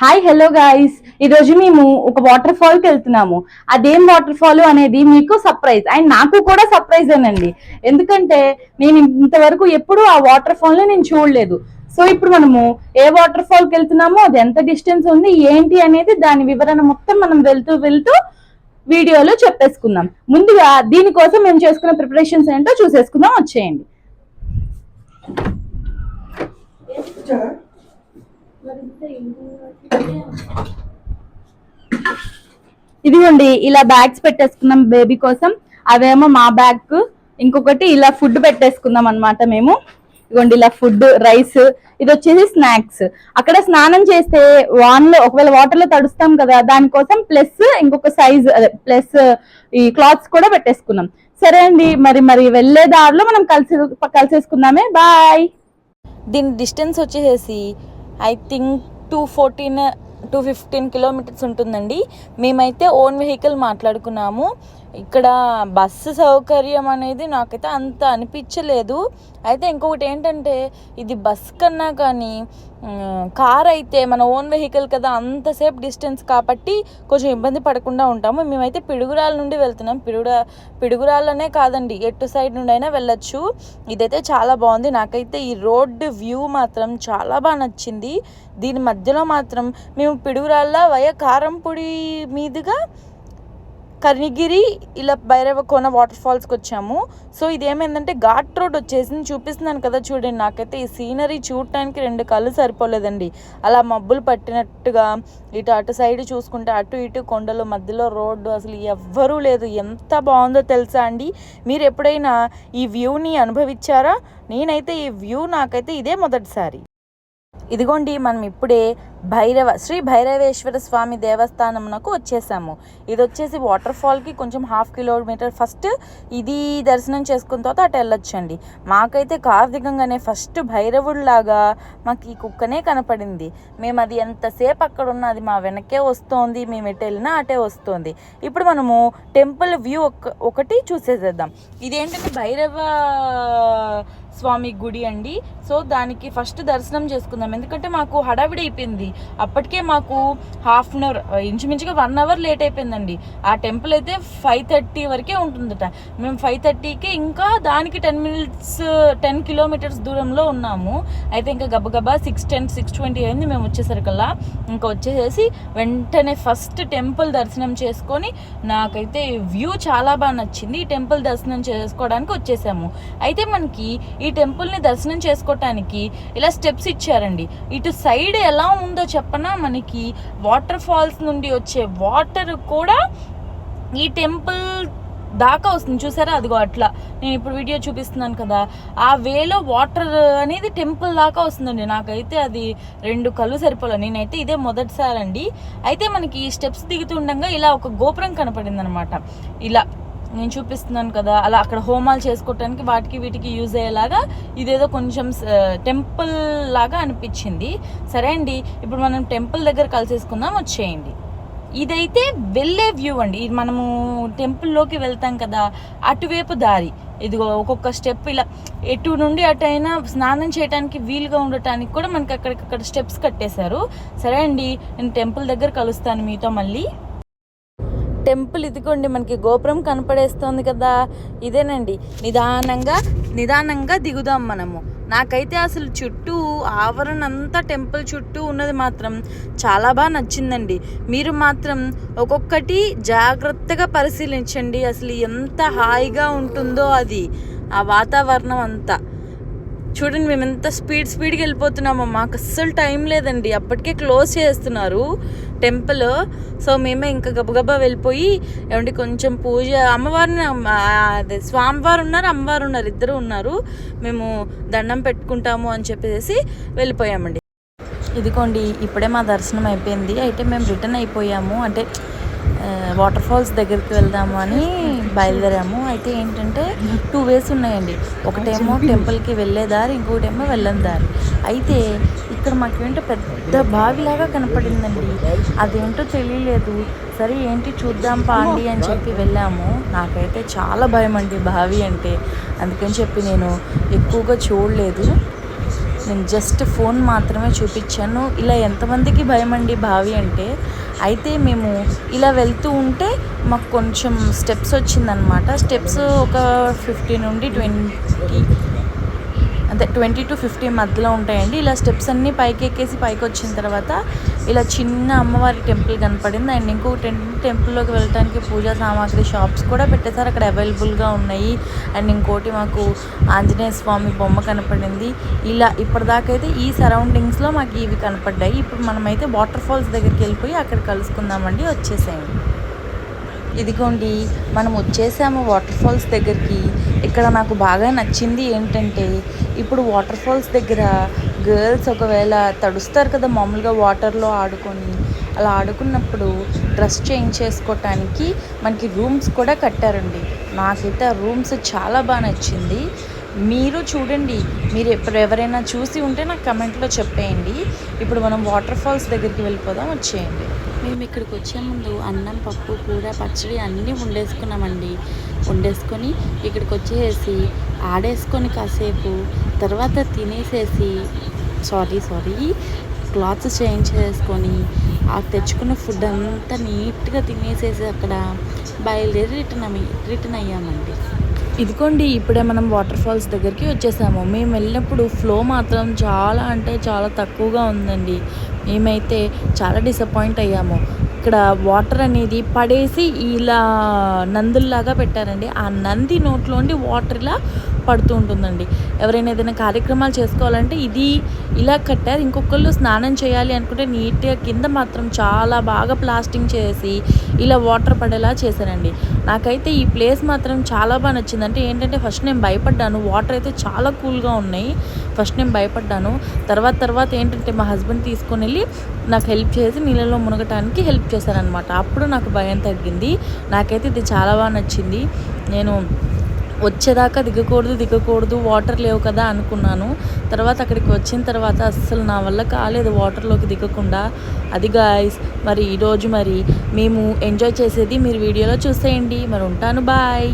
Hi hello guys, ఈరోజు మేము ఒక వాటర్ ఫాల్ కి వెళ్తున్నాము. అదేం వాటర్ ఫాల్ అనేది మీకు సర్ప్రైజ్ అండ్ నాకు కూడా సర్ప్రైజ్ ఏనండి. ఎందుకంటే నేను ఇంతవరకు ఎప్పుడు ఆ వాటర్ ఫాల్ ని నేను చూడలేదు. సో ఇప్పుడు మనము ఏ వాటర్ ఫాల్ కి వెళ్తున్నామో, అది ఎంత డిస్టెన్స్ ఉంది ఏంటి అనేది దాని వివరణ మొత్తం మనం వెళ్తూ వెళ్తూ వీడియోలో చెప్పేసుకుందాం. ముందుగా దీనికోసం మేము చేసుకున్న ప్రిపరేషన్స్ ఏంటో చూసేసుకుందాం, వచ్చేయండి. ఇదిగోండి, ఇలా బ్యాగ్స్ పెట్టేసుకున్నాం బేబీ కోసం. అవేమో మా బ్యాగ్, ఇంకొకటి ఇలా ఫుడ్ పెట్టేసుకుందాం అనమాట. మేము ఇదిగోండి ఇలా ఫుడ్, రైస్, ఇది వచ్చేసి స్నాక్స్. అక్కడ స్నానం చేస్తే వాన్లో ఒకవేళ వాటర్ లో తడుస్తాం కదా, దానికోసం ప్లస్ ఇంకొక సైజ్ ప్లస్ ఈ క్లాత్స్ కూడా పెట్టేసుకున్నాం. సరే అండి, మరి వెళ్ళే దారిలో మనం కలిసేసుకుందామే. బాయ్. దీని డిస్టెన్స్ వచ్చేసి ఐ థింక్ 215 కిలోమీటర్స్ ఉంటుందండి. మేమైతే ఓన్ వెహికల్ మాట్లాడుకున్నాము. ఇక్కడ బస్సు సౌకర్యం అనేది నాకైతే అంత అనిపించలేదు. అయితే ఇంకొకటి ఏంటంటే, ఇది బస్ కన్నా కానీ కార్ అయితే మన ఓన్ వెహికల్ కదా, అంతసేపు డిస్టెన్స్ కాబట్టి కొంచెం ఇబ్బంది పడకుండా ఉంటాము. మేమైతే పిడుగురాల నుండి వెళ్తున్నాం. పిడుగురాళ్ళనే కాదండి, ఎటు సైడ్ నుండి అయినా వెళ్ళొచ్చు. ఇదైతే చాలా బాగుంది. నాకైతే ఈ రోడ్డు వ్యూ మాత్రం చాలా బాగా నచ్చింది. దీని మధ్యలో మాత్రం మేము పిడుగురాళ్ళ వయ కారంపొడి మీదుగా కనిగిరి ఇలా భైరవకోన వాటర్ ఫాల్స్కి వచ్చాము. సో ఇదేమైందంటే ఘాట్ రోడ్ వచ్చేసింది, చూపిస్తున్నాను కదా చూడండి. నాకైతే ఈ సీనరీ చూడటానికి 2 కళ్ళు సరిపోలేదండి. అలా మబ్బులు పట్టినట్టుగా అటు సైడ్ చూసుకుంటే అటు ఇటు కొండలు, మధ్యలో రోడ్డు, అసలు ఎవ్వరూ లేదు. ఎంత బాగుందో తెలుసా అండి. మీరు ఎప్పుడైనా ఈ వ్యూని అనుభవించారా? నేనైతే ఈ వ్యూ నాకైతే ఇదే మొదటిసారి. ఇదిగోండి, మనం ఇప్పుడే శ్రీ భైరవేశ్వర స్వామి దేవస్థానంకు వచ్చేసాము. ఇది వచ్చేసి వాటర్ ఫాల్కి కొంచెం 1/2 కిలోమీటర్. ఫస్ట్ ఇది దర్శనం చేసుకున్న తర్వాత అటు వెళ్ళొచ్చండి. మాకైతే కార్ దిగంగానే ఫస్ట్ భైరవుడిలాగా మాకు ఈ కుక్కనే కనపడింది. మేము అది ఎంతసేపు అక్కడ ఉన్నది మా వెనకే వస్తోంది, మేము ఎటు వెళ్ళినా అటే వస్తుంది. ఇప్పుడు మనము టెంపుల్ వ్యూ ఒకటి చూసేసేద్దాం. ఇదేంటంటే భైరవ స్వామి గుడి అండి. సో దానికి ఫస్ట్ దర్శనం చేసుకుందాం, ఎందుకంటే మాకు హడావిడి అయిపోయింది. అప్పటికే మాకు హాఫ్ అన్ అవర్, ఇంచుమించుగా 1 అవర్ లేట్ అయిపోయిందండి. ఆ టెంపుల్ అయితే 5:30 వరకే ఉంటుందట. మేము 5:30కి ఇంకా దానికి 10 కిలోమీటర్స్ దూరంలో ఉన్నాము. అయితే ఇంకా గబగబా 6:10, 6:20 అయింది మేము వచ్చేసరికల్లా. ఇంకా వచ్చేసేసి వెంటనే ఫస్ట్ టెంపుల్ దర్శనం చేసుకొని, నాకైతే వ్యూ చాలా బాగా నచ్చింది. ఈ టెంపుల్ దర్శనం చేసుకోవడానికి వచ్చేసాము. అయితే మనకి ఈ టెంపుల్ని దర్శనం చేసుకోవటానికి ఇలా స్టెప్స్ ఇచ్చారండి. ఇటు సైడ్ ఎలా ఉందో చెప్పనా, మనకి వాటర్ ఫాల్స్ నుండి వచ్చే వాటర్ కూడా ఈ టెంపుల్ దాకా వస్తుంది. చూసారా, అదిగో అట్లా నేను ఇప్పుడు వీడియో చూపిస్తున్నాను కదా, ఆ వేలో వాటర్ అనేది టెంపుల్ దాకా వస్తుందండి. నాకైతే అది 2 కళ్ళు సరిపోలే. నేనైతే ఇదే మొదటిసారి అండి. అయితే మనకి స్టెప్స్ దిగుతుండగా ఇలా ఒక గోపురం కనపడింది అనమాట. ఇలా నేను చూపిస్తున్నాను కదా, అలా అక్కడ హోమాలు చేసుకోవటానికి వాటికి వీటికి యూజ్ అయ్యేలాగా ఇదేదో కొంచెం టెంపుల్ లాగా అనిపించింది. సరే అండి, ఇప్పుడు మనం టెంపుల్ దగ్గర కలిసేసుకుందాం, వచ్చేయండి. ఇదైతే వెళ్ళే వ్యూ అండి. ఇది మనము టెంపుల్లోకి వెళ్తాం కదా, అటువైపు దారి. ఇదిగో ఒక్కొక్క స్టెప్ ఇలా ఎటు నుండి అటైనా స్నానం చేయడానికి వీలుగా ఉండటానికి కూడా మనకి అక్కడికక్కడ స్టెప్స్ కట్టేశారు. సరే అండి, నేను టెంపుల్ దగ్గర కలుస్తాను మీతో మళ్ళీ. టెంపుల్ ఇదిగోండి, మనకి గోపురం కనపడేస్తుంది కదా, ఇదేనండి. నిదానంగా దిగుదాం మనము. నాకైతే అసలు చుట్టూ ఆవరణ అంతా టెంపుల్ చుట్టూ ఉన్నది మాత్రం చాలా బాగా నచ్చిందండి. మీరు మాత్రం ఒక్కొక్కటి జాగ్రత్తగా పరిశీలించండి. అసలు ఎంత హాయిగా ఉంటుందో అది, ఆ వాతావరణం అంతా. చూడండి, మేము ఎంత స్పీడ్గా వెళ్ళిపోతున్నామో. మాకు అస్సలు టైం లేదండి, అప్పటికే క్లోజ్ చేస్తున్నారు టెంపుల్. సో మేమే ఇంకా గబగబా వెళ్ళిపోయి, ఏమంటే కొంచెం పూజ, అమ్మవారిని, అదే స్వామివారు ఉన్నారు, అమ్మవారు ఉన్నారు, ఇద్దరు ఉన్నారు. మేము దండం పెట్టుకుంటాము అని చెప్పేసి వెళ్ళిపోయామండి. ఇదిగోండి, ఇప్పుడే మా దర్శనం అయిపోయింది. అయితే మేము రిటర్న్ అయిపోయాము. అంటే వాటర్ ఫాల్స్ దగ్గరికి వెళ్దాము అని బయలుదేరాము. అయితే ఏంటంటే 2 వేస్ ఉన్నాయండి. ఒకటేమో టెంపుల్కి వెళ్ళే దారి, ఇంకోటేమో వెళ్ళని దారి. అయితే ఇక్కడ మాకేంటో పెద్ద బావిలాగా కనపడిందండి. అదేంటో తెలియలేదు. సరే ఏంటి చూద్దాం పాండి అని చెప్పి వెళ్ళాము. నాకైతే చాలా భయం అండి బావి అంటే, అందుకని చెప్పి నేను ఎక్కువగా చూడలేదు. నేను జస్ట్ ఫోన్ మాత్రమే చూపించాను. ఇలా ఎంతమందికి భయం అండి బావి అంటే. అయితే మేము ఇలా వెళ్తూ ఉంటే మాకు కొంచెం స్టెప్స్ వచ్చిందనమాట. స్టెప్స్ ఒక 50 నుండి 20 to 50 మధ్యలో ఉంటాయండి. ఇలా స్టెప్స్ అన్నీ పైకి ఎక్కేసి పైకి వచ్చిన తర్వాత ఇలా చిన్న అమ్మవారి టెంపుల్ కనపడింది. అండ్ ఇంకొకటి టెంపుల్లోకి వెళ్ళడానికి పూజా సామాగ్రి షాప్స్ కూడా పెట్టేశారు, అక్కడ అవైలబుల్గా ఉన్నాయి. అండ్ ఇంకోటి మాకు ఆంజనేయ స్వామి బొమ్మ కనపడింది. ఇలా ఇప్పటిదాకైతే ఈ సరౌండింగ్స్లో మాకు ఇవి కనపడ్డాయి. ఇప్పుడు మనమైతే వాటర్ ఫాల్స్ దగ్గరికి వెళ్ళిపోయి అక్కడ కలుసుకుందామండి. వచ్చేసేయండి. ఇదిగోండి మనం వచ్చేసాము వాటర్ ఫాల్స్ దగ్గరికి. ఇక్కడ నాకు బాగా నచ్చింది ఏంటంటే, ఇప్పుడు వాటర్ ఫాల్స్ దగ్గర గర్ల్స్ ఒకవేళ తడుస్తారు కదా మామూలుగా వాటర్లో ఆడుకొని, అలా ఆడుకున్నప్పుడు డ్రెస్ చేంజ్ చేసుకోవటానికి మనకి రూమ్స్ కూడా కట్టారండి. నాకైతే ఆ రూమ్స్ చాలా బాగా నచ్చింది. మీరు చూడండి, మీరు ఎవరైనా చూసి ఉంటే నాకు కమెంట్లో చెప్పేయండి. ఇప్పుడు మనం వాటర్ ఫాల్స్ దగ్గరికి వెళ్ళిపోదాం, వచ్చేయండి. మేము ఇక్కడికి వచ్చే ముందు అన్నం, పప్పు, కూర, పచ్చడి అన్నీ వండేసుకున్నామండి. వండేసుకొని ఇక్కడికి వచ్చేసి ఆడేసుకొని కాసేపు తర్వాత తినేసేసి క్లాత్స్ చేంజ్ చేసుకొని ఆ తెచ్చుకున్న ఫుడ్ అంతా నీట్గా తినేసేసి అక్కడ బయలుదేరి రిటర్న్ అయ్యామండి. ఇదిగోండి ఇప్పుడే మనం వాటర్ ఫాల్స్ దగ్గరికి వచ్చేసాము. మేము వెళ్ళినప్పుడు ఫ్లో మాత్రం చాలా అంటే చాలా తక్కువగా ఉందండి. మేమైతే చాలా డిసప్పాయింట్ అయ్యాము. ఇక్కడ వాటర్ అనేది పడేసి ఇలా నందుల్లాగా పెట్టారండి. ఆ నంది నోట్లోండి వాటర్ ఇలా పడుతూ ఉంటుందండి. ఎవరైనా ఏదైనా కార్యక్రమాలు చేసుకోవాలంటే ఇది ఇలా కట్టారు. ఇంకొకళ్ళు స్నానం చేయాలి అనుకుంటే నీట్గా కింద మాత్రం చాలా బాగా ప్లాస్టింగ్ చేసి ఇలా వాటర్ పడేలా చేశారండి. నాకైతే ఈ ప్లేస్ మాత్రం చాలా బాగా నచ్చింది. అంటే ఏంటంటే ఫస్ట్ నేను భయపడ్డాను, వాటర్ అయితే చాలా కూల్గా ఉన్నాయి. ఫస్ట్ నేను భయపడ్డాను. తర్వాత ఏంటంటే మా హస్బెండ్ తీసుకొని వెళ్ళి నాకు హెల్ప్ చేసి నీళ్ళలో మునగటానికి హెల్ప్ చేశారనమాట. అప్పుడు నాకు భయం తగ్గింది. నాకైతే ఇది చాలా బాగా నచ్చింది. నేను వచ్చేదాకా దిగకూడదు వాటర్ లేవు కదా అనుకున్నాను. తర్వాత అక్కడికి వచ్చిన తర్వాత అస్సలు నా వల్ల కాలేదు వాటర్లోకి దిగకుండా. అది గాయ్స్, మరి ఈరోజు మేము ఎంజాయ్ చేసేది మీరు వీడియోలో చూసేయండి. మరి ఉంటాను, బాయ్.